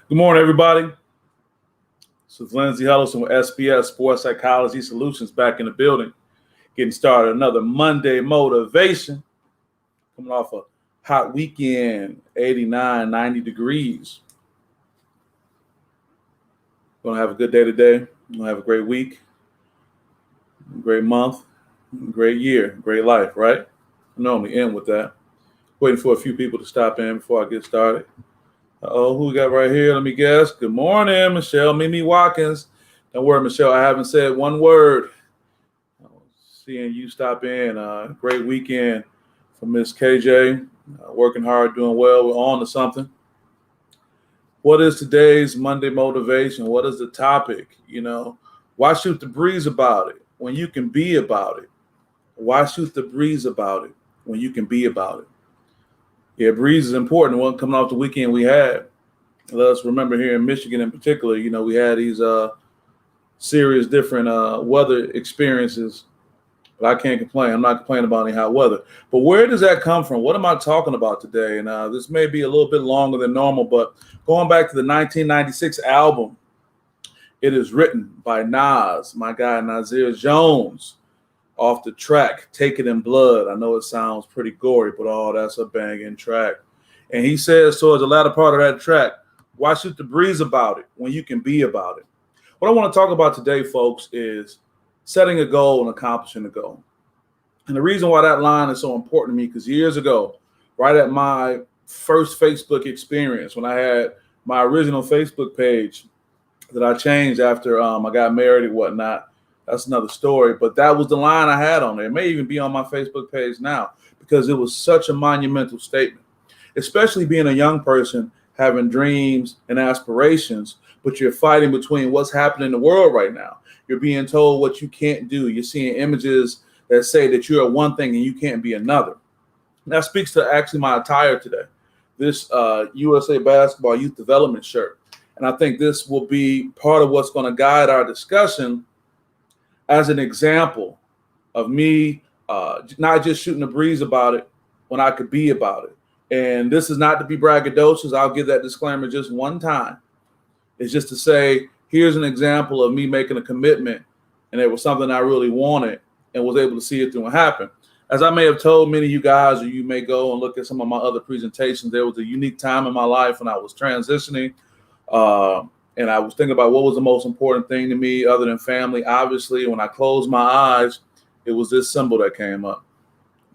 Good morning, everybody. This is Lindsay Huddleston with SPS Sports Psychology Solutions back in the building. Getting started another Monday Motivation. Coming off a hot weekend, 89, 90 degrees. Going to have a good day today. Going to have a great week, great month, great year, great life, right? I normally end with that. Waiting for a few people to stop in before I get started. Who we got right here? Let me guess. Good morning, Michelle Mimi Watkins. Don't worry, Michelle, I haven't said one word. Seeing you stop in. Great weekend for Miss KJ. Working hard, doing well. We're on to something. What is today's Monday motivation? What is the topic? Why shoot the breeze about it when you can be about it? Why shoot the breeze about it when you can be about it? Yeah, breeze is important. One coming off the weekend we had. Let us remember here in Michigan in particular, we had these serious different weather experiences. But I can't complain. I'm not complaining about any hot weather. But where does that come from? What am I talking about today? And this may be a little bit longer than normal, but going back to the 1996 album, it is written by Nas, my guy Nasir Jones. Off the track, Take It in Blood. I know it sounds pretty gory, but that's a banging track. And he says towards the latter part of that track, why shoot the breeze about it when you can be about it? What I want to talk about today, folks, is setting a goal and accomplishing a goal. And the reason why that line is so important to me, because years ago, right at my first Facebook experience, when I had my original Facebook page that I changed after I got married and whatnot, that's another story, but that was the line I had on there. It may even be on my Facebook page now because it was such a monumental statement, especially being a young person, having dreams and aspirations, but you're fighting between what's happening in the world right now. You're being told what you can't do. You're seeing images that say that you're one thing and you can't be another. And that speaks to actually my attire today, this USA Basketball Youth Development shirt. And I think this will be part of what's going to guide our discussion as an example of me not just shooting the breeze about it when I could be about it. And this is not to be braggadocious. I'll give that disclaimer just one time. It's just to say, here's an example of me making a commitment, and it was something I really wanted and was able to see it through and happen. As I may have told many of you guys, or you may go and look at some of my other presentations, there was a unique time in my life when I was transitioning. And I was thinking about what was the most important thing to me other than family. Obviously, when I closed my eyes, it was this symbol that came up,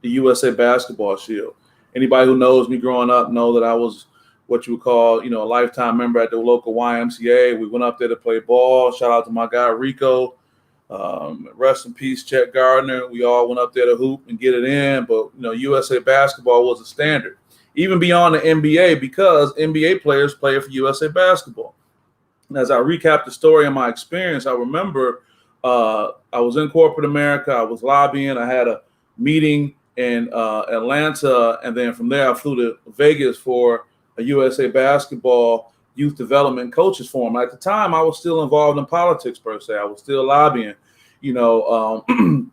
the USA Basketball Shield. Anybody who knows me growing up know that I was what you would call, a lifetime member at the local YMCA. We went up there to play ball. Shout out to my guy, Rico. Rest in peace, Chet Gardner. We all went up there to hoop and get it in. But, USA Basketball was a standard, even beyond the NBA, because NBA players play for USA Basketball. And as I recap the story and my experience, I remember I was in corporate America. I was lobbying. I had a meeting in Atlanta. And then from there, I flew to Vegas for a USA Basketball Youth Development Coaches Forum. At the time, I was still involved in politics, per se. I was still lobbying, doing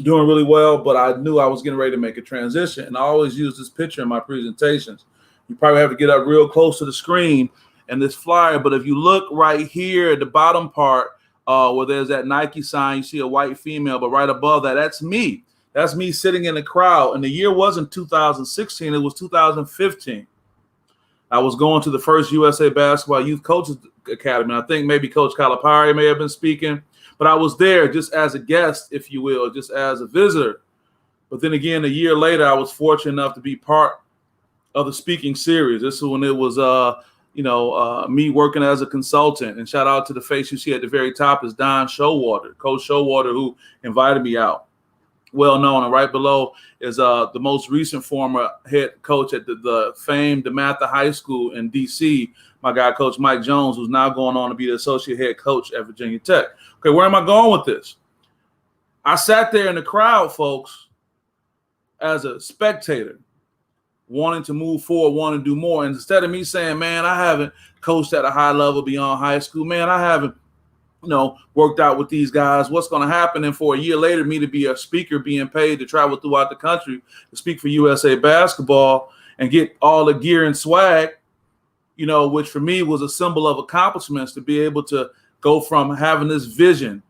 really well. But I knew I was getting ready to make a transition. And I always use this picture in my presentations. You probably have to get up real close to the screen and this flyer, but if you look right here at the bottom part where there's that Nike sign, you see a white female, but right above that, that's me. That's me sitting in the crowd. And the year wasn't 2016, it was 2015. I was going to the first USA Basketball Youth Coaches Academy. I think maybe Coach Calipari may have been speaking, but I was there just as a guest, if you will, just as a visitor. But then again, a year later, I was fortunate enough to be part of the speaking series. This is when it was me working as a consultant. And shout out to the face you see at the very top is Don Showalter, Coach Showalter, who invited me out. Well known. And right below is the most recent former head coach at the famed DeMatha High School in D.C., my guy, Coach Mike Jones, who's now going on to be the associate head coach at Virginia Tech. Okay, where am I going with this? I sat there in the crowd, folks, as a spectator, wanting to move forward, wanting to do more. And instead of me saying, man, I haven't coached at a high level beyond high school, man, I haven't, worked out with these guys, what's going to happen? And for a year later, me to be a speaker being paid to travel throughout the country to speak for USA Basketball and get all the gear and swag, which for me was a symbol of accomplishments, to be able to go from having this vision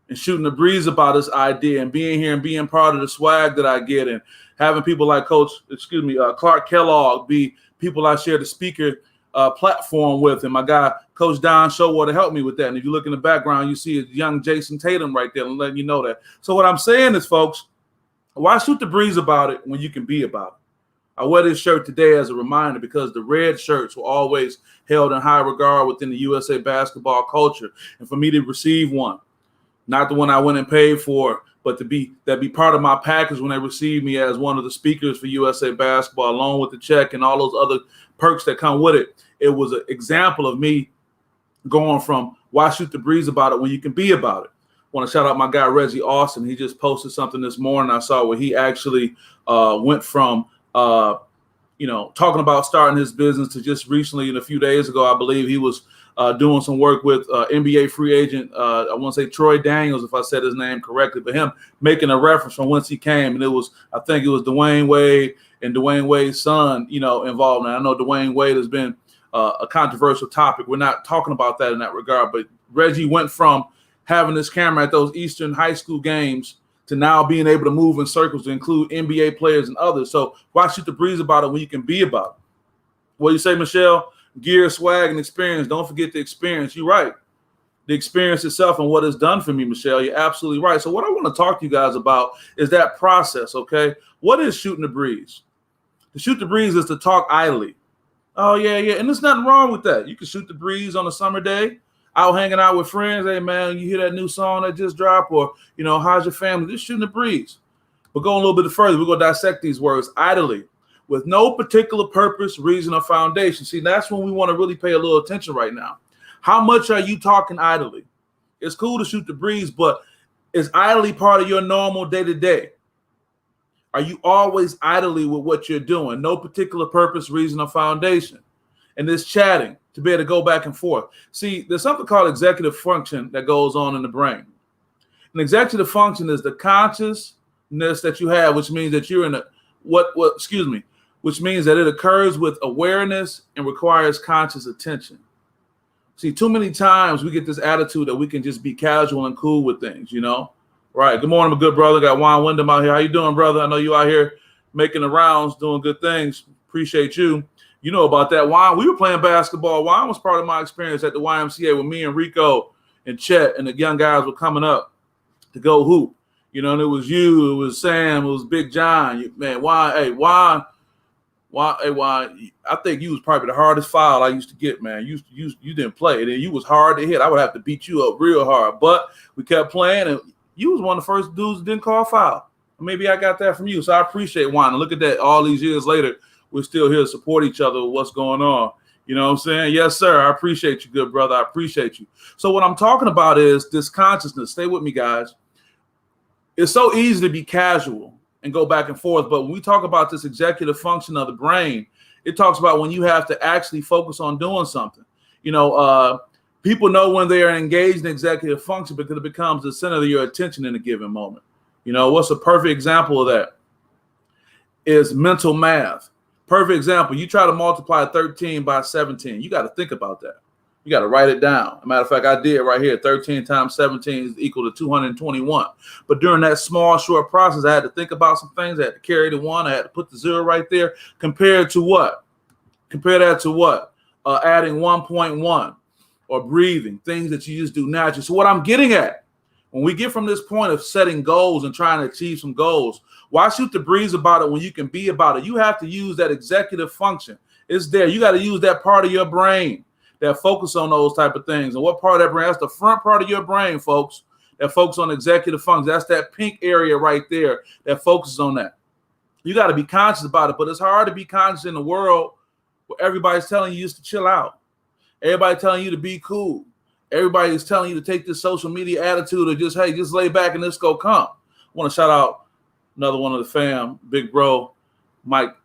and shooting the breeze about this idea and being here and being part of the swag that I get, and having people like Clark Kellogg be people I share the speaker platform with, and my guy Coach Don Showwater helped me with that. And if you look in the background, you see a young Jason Tatum right there, and letting you know that. So what I'm saying is, folks, why shoot the breeze about it when you can be about it? I wear this shirt today as a reminder, because the red shirts were always held in high regard within the USA basketball culture, and for me to receive one, not the one I went and paid for, but that be part of my package when they received me as one of the speakers for USA basketball, along with the check and all those other perks that come with it. It was an example of me going from why shoot the breeze about it when you can be about it. I want to shout out my guy Reggie Austin. He just posted something this morning I saw where he actually went from talking about starting his business to just recently, and a few days ago, I believe he was doing some work with NBA free agent, I want to say Troy Daniels, if I said his name correctly, but him making a reference from whence he came. And I think it was Dwayne Wade and Dwayne Wade's son, involved. And I know Dwayne Wade has been a controversial topic. We're not talking about that in that regard, but Reggie went from having this camera at those Eastern high school games to now being able to move in circles to include NBA players and others. So why shoot the breeze about it when you can be about it? What do you say, Michelle? Gear, swag, and experience. Don't forget the experience. You're right. The experience itself and what it's done for me, Michelle. You're absolutely right. So what I want to talk to you guys about is that process, okay? What is shooting the breeze? To shoot the breeze is to talk idly. Oh, yeah. And there's nothing wrong with that. You can shoot the breeze on a summer day, out hanging out with friends. Hey, man, you hear that new song that just dropped? Or, how's your family? Just shooting the breeze. But going a little bit further, we're going to dissect these words. Idly, with no particular purpose, reason, or foundation. See, that's when we want to really pay a little attention right now. How much are you talking idly? It's cool to shoot the breeze, but is idly part of your normal day-to-day? Are you always idly with what you're doing? No particular purpose, reason, or foundation. And this chatting to be able to go back and forth. See, there's something called executive function that goes on in the brain. An executive function is the consciousness that you have, which means that you're in which means that it occurs with awareness and requires conscious attention. See, too many times we get this attitude that we can just be casual and cool with things, Right. Good morning, my good brother. Got Juan Wyndham out here. How you doing, brother? I know you out here making the rounds, doing good things. Appreciate you. You know about that, Juan. We were playing basketball. Juan was part of my experience at the YMCA with me and Rico and Chet, and the young guys were coming up to go hoop. And it was you, it was Sam, it was Big John. Man, Juan, I think you was probably the hardest foul I used to get, man. You didn't play, and you was hard to hit. I would have to beat you up real hard, but we kept playing, and you was one of the first dudes that didn't call foul. Maybe I got that from you, so I appreciate Juan. And look at that, all these years later, we're still here to support each other with what's going on. You know what I'm saying? Yes, sir. I appreciate you, good brother. I appreciate you. So what I'm talking about is this consciousness. Stay with me, guys. It's so easy to be casual and go back and forth. But when we talk about this executive function of the brain, it talks about when you have to actually focus on doing something. People know when they are engaged in executive function because it becomes the center of your attention in a given moment. What's a perfect example of that is mental math. Perfect example. You try to multiply 13 by 17. You got to think about that. You got to write it down. As a matter of fact, I did right here. 13 times 17 is equal to 221. But during that small, short process, I had to think about some things. I had to carry the one. I had to put the zero right there. Compared to what? Compare that to what? Adding 1.1 or breathing, things that you just do naturally. So what I'm getting at, when we get from this point of setting goals and trying to achieve some goals, why shoot the breeze about it when you can be about it? You have to use that executive function. It's there. You got to use that part of your brain that focus on those type of things. And what part of that brain? That's the front part of your brain, folks, that focus on executive function. That's that pink area right there that focuses on that. You got to be conscious about it, but it's hard to be conscious in the world where everybody's telling you just to chill out. Everybody telling you to be cool. Everybody is telling you to take this social media attitude of just lay back and this go come. I want to shout out another one of the fam, big bro, Mike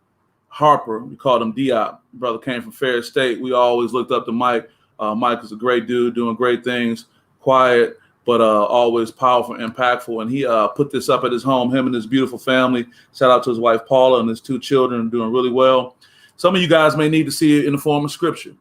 Harper. We called him Diop. Brother came from Ferris State. We always looked up to Mike. Mike is a great dude, doing great things, quiet, but always powerful, impactful. And he put this up at his home, him and his beautiful family. Shout out to his wife, Paula, and his two children, doing really well. Some of you guys may need to see it in the form of scripture.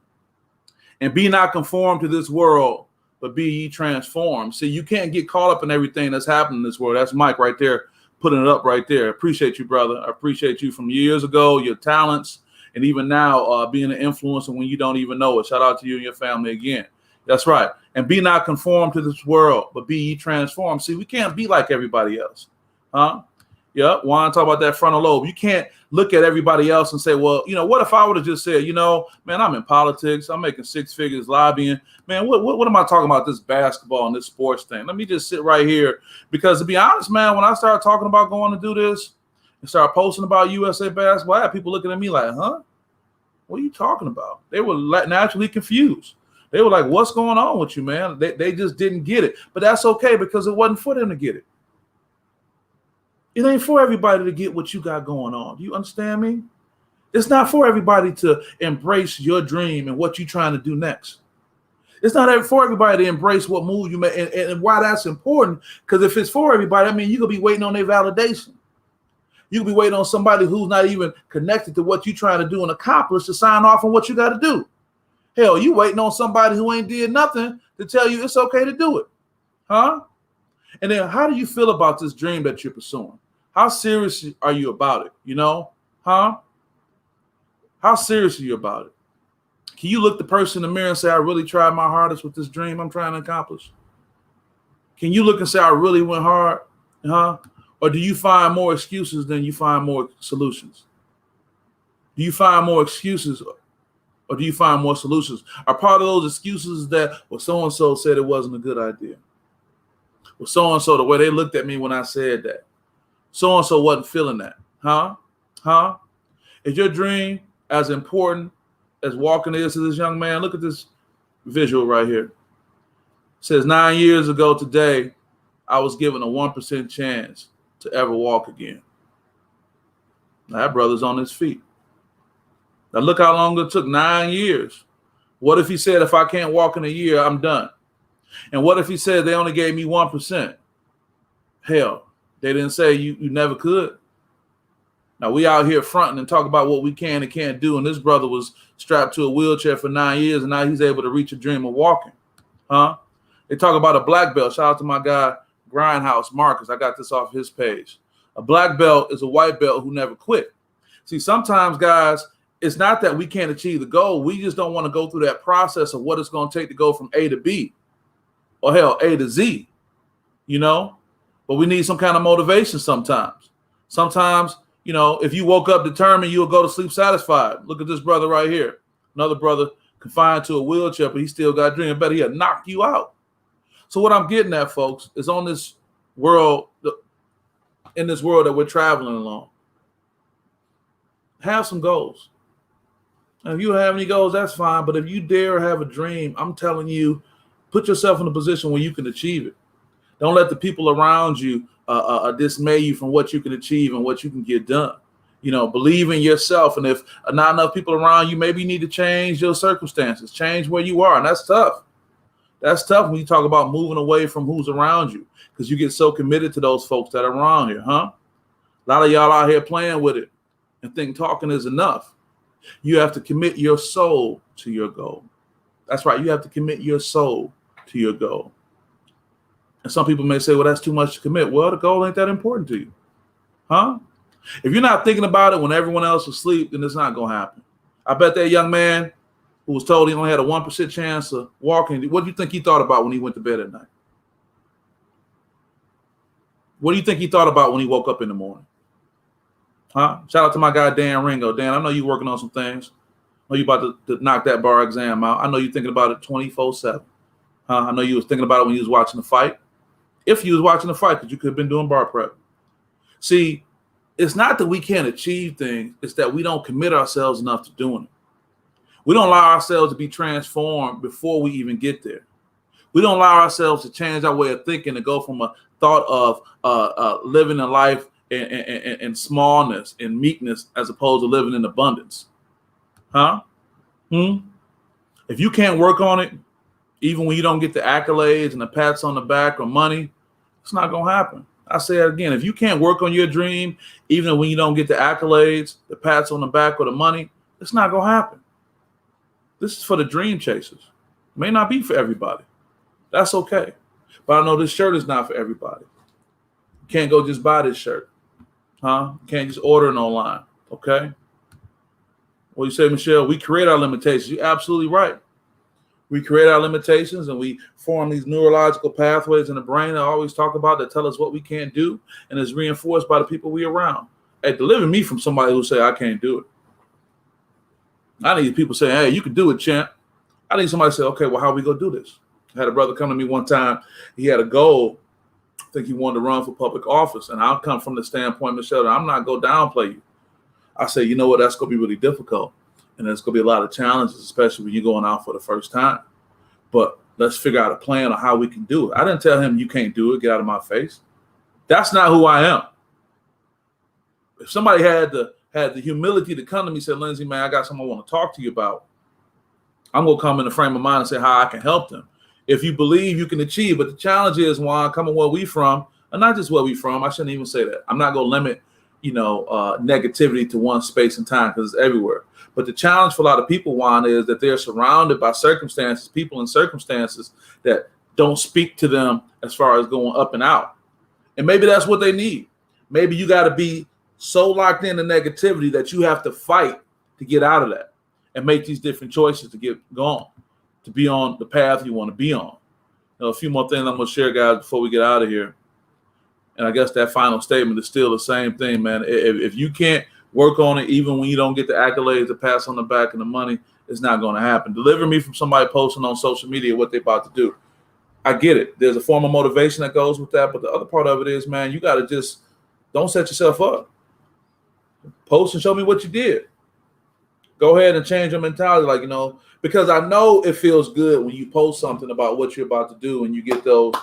And be not conformed to this world, but be ye transformed. See, you can't get caught up in everything that's happening in this world. That's Mike right there, putting it up right there. Appreciate you, brother. I appreciate you from years ago, your talents, and even now being an influencer when you don't even know it. Shout out to you and your family again. That's right. And be not conformed to this world, but be ye transformed. See, we can't be like everybody else. Huh? Yeah. Want to talk about that frontal lobe. You can't look at everybody else and say, well, what if I would have just said, man, I'm in politics. I'm making six figures lobbying. Man, what am I talking about, this basketball and this sports thing? Let me just sit right here. Because to be honest, man, when I started talking about going to do this and start posting about USA basketball, I had people looking at me like, huh? What are you talking about? They were naturally confused. They were like, what's going on with you, man? They just didn't get it. But that's okay, because it wasn't for them to get it. It ain't for everybody to get what you got going on. Do you understand me? It's not for everybody to embrace your dream and what you're trying to do next. It's not for everybody to embrace what move you make, and why that's important. Because if it's for everybody, I mean, you're going to be waiting on their validation. You'll be waiting on somebody who's not even connected to what you're trying to do and accomplish to sign off on what you got to do. Hell, you waiting on somebody who ain't did nothing to tell you it's okay to do it. Huh? And then how do you feel about this dream that you're pursuing? How serious are you about it? Huh? How serious are you about it? Can you look the person in the mirror and say, I really tried my hardest with this dream I'm trying to accomplish? Can you look and say, I really went hard? Huh? Or do you find more excuses than you find more solutions? Do you find more excuses or do you find more solutions? Are part of those excuses that, well, so-and-so said it wasn't a good idea? Well, so-and-so, the way they looked at me when I said that. So-and-so wasn't feeling that. Huh? Huh? Is your dream as important as walking is to this young man? Look at this visual right here. It says 9 years ago today, I was given a 1% chance to ever walk again. Now, that brother's on his feet. Now look how long it took, 9 years. What if he said, if I can't walk in a year, I'm done? And what if he said they only gave me 1%? Hell, they didn't say you never could. Now we out here fronting and talk about what we can and can't do. And this brother was strapped to a wheelchair for 9 years, and now he's able to reach a dream of walking. Huh? They talk about a black belt. Shout out to my guy, Grindhouse Marcus. I got this off his page. A black belt is a white belt who never quit. See, sometimes, guys, it's not that we can't achieve the goal. We just don't want to go through that process of what it's going to take to go from A to B, or hell, A to Z, But we need some kind of motivation sometimes. Sometimes, if you woke up determined, you'll go to sleep satisfied. Look at this brother right here. Another brother confined to a wheelchair, but he still got a dream. Better he'll knock you out. So what I'm getting at, folks, is on this world, in this world that we're traveling along, have some goals. And if you don't have any goals, that's fine. But if you dare have a dream, I'm telling you, put yourself in a position where you can achieve it. Don't let the people around you dismay you from what you can achieve and what you can get done. Believe in yourself. And if not enough people around you, maybe you need to change your circumstances, change where you are. And that's tough. That's tough when you talk about moving away from who's around you, because you get so committed to those folks that are around here, huh? A lot of y'all out here playing with it and think talking is enough. You have to commit your soul to your goal. That's right. You have to commit your soul to your goal. And some people may say, well, that's too much to commit. Well, the goal ain't that important to you. Huh? If you're not thinking about it when everyone else is asleep, then it's not going to happen. I bet that young man who was told he only had a 1% chance of walking, what do you think he thought about when he went to bed at night? What do you think he thought about when he woke up in the morning? Huh? Shout out to my guy, Dan Ringo. Dan, I know you're working on some things. I know you're about to knock that bar exam out. I know you're thinking about it 24/7. I know you was thinking about it when you was watching the fight. If you was watching the fight, because you could have been doing bar prep. See, it's not that we can't achieve things. It's that we don't commit ourselves enough to doing it. We don't allow ourselves to be transformed before we even get there. We don't allow ourselves to change our way of thinking, to go from a thought of living a life in smallness and meekness as opposed to living in abundance. Huh? If you can't work on it, even when you don't get the accolades and the pats on the back or money, it's not going to happen. I say it again. If you can't work on your dream, even when you don't get the accolades, the pats on the back or the money, It's not going to happen. This is for the dream chasers. It may not be for everybody. That's okay. But I know this shirt is not for everybody. You can't go just buy this shirt. You can't just order it online. Okay? What you say, Michelle? We create our limitations. You're absolutely right. We create our limitations and we form these neurological pathways in the brain I always talk about that tell us what we can't do, and is reinforced by the people we around. Hey, deliver me from somebody who say I can't do it. I need people saying, hey, you can do it, champ. I need somebody to say, okay, well, how are we going to do this? I had a brother come to me one time. He had a goal. I think he wanted to run for public office. And I'll come from the standpoint, Michelle, that I'm not going to downplay you. I say, you know what, that's going to be really difficult. And there's going to be a lot of challenges, especially when you're going out for the first time. But let's figure out a plan on how we can do it. I didn't tell him you can't do it. Get out of my face. That's not who I am. If somebody had the humility to come to me and say, Lindsay, man, I got something I want to talk to you about, I'm going to come in the frame of mind and say how I can help them. If you believe you can achieve, but the challenge is, Juan, coming where we from, and not just where we from, I shouldn't even say that. I'm not going to limit, negativity to one space and time because it's everywhere. But the challenge for a lot of people, Juan, is that they're surrounded by circumstances, people in circumstances that don't speak to them as far as going up and out. And maybe that's what they need. Maybe you got to be so locked into negativity that you have to fight to get out of that and make these different choices to get going, to be on the path you want to be on. A few more things I'm going to share, guys, before we get out of here. And I guess that final statement is still the same thing, man. If you can't work on it, even when you don't get the accolades, the pats on the back and the money, it's not going to happen. Deliver me from somebody posting on social media what they're about to do. I get it. There's a form of motivation that goes with that. But the other part of it is, man, you got to just don't set yourself up. Post and show me what you did. Go ahead and change your mentality, because I know it feels good when you post something about what you're about to do and you get those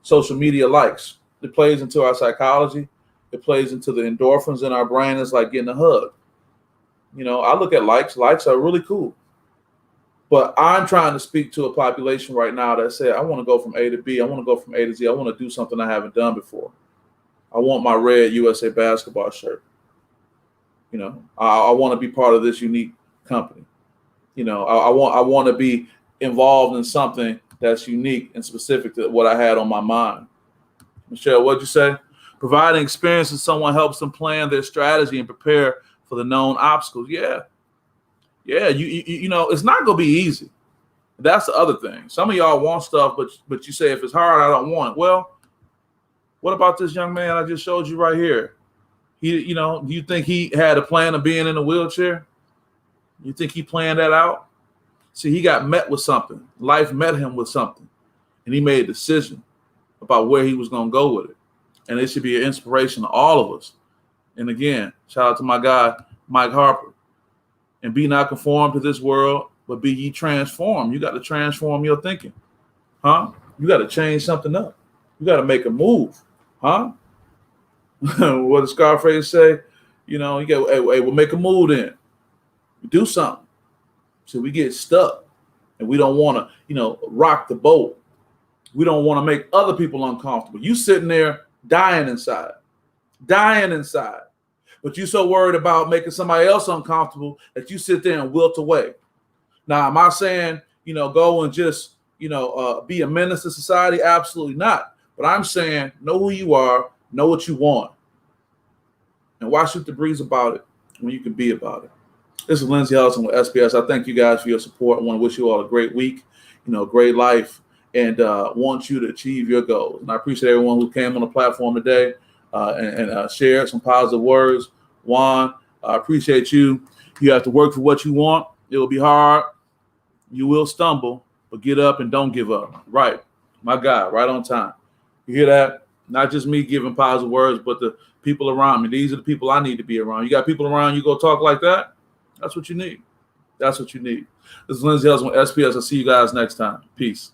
social media likes. It plays into our psychology. It plays into the endorphins in our brain. It's like getting a hug. I look at likes. Likes are really cool. But I'm trying to speak to a population right now that say, I want to go from A to B. I want to go from A to Z. I want to do something I haven't done before. I want my red USA basketball shirt. I want to be part of this unique company. I want to be involved in something that's unique and specific to what I had on my mind. Michelle, what'd you say? Providing experiences, someone helps them plan their strategy and prepare for the known obstacles. Yeah. It's not gonna be easy. That's the other thing. Some of y'all want stuff, but you say if it's hard, I don't want it. Well, what about this young man I just showed you right here? Do you think he had a plan of being in a wheelchair? You think he planned that out? See, he got met with something. Life met him with something, and he made a decision about where he was going to go with it. And it should be an inspiration to all of us. And again, shout out to my guy, Mike Harper. And be not conformed to this world, but be ye transformed. You got to transform your thinking. You got to change something up. You got to make a move. What does Scarface say? You got, hey, we'll make a move then. Do something. So we get stuck and we don't want to, rock the boat. We don't want to make other people uncomfortable. You sitting there dying inside. But you're so worried about making somebody else uncomfortable that you sit there and wilt away. Now, am I saying, go and just, be a menace to society? Absolutely not. But I'm saying, know who you are, know what you want. And why shoot the breeze about it when you can be about it? This is Lindsay Ellison with SPS. I thank you guys for your support. I want to wish you all a great week, great life, and want you to achieve your goals. And I appreciate everyone who came on the platform today and shared some positive words. Juan, I appreciate you. You have to work for what you want. It will be hard. You will stumble, but get up and don't give up. Right. My guy, right on time. You hear that? Not just me giving positive words, but the people around me. These are the people I need to be around. You got people around you go talk like that? That's what you need. This is Lindsay Ellison with SPS. I'll see you guys next time. Peace.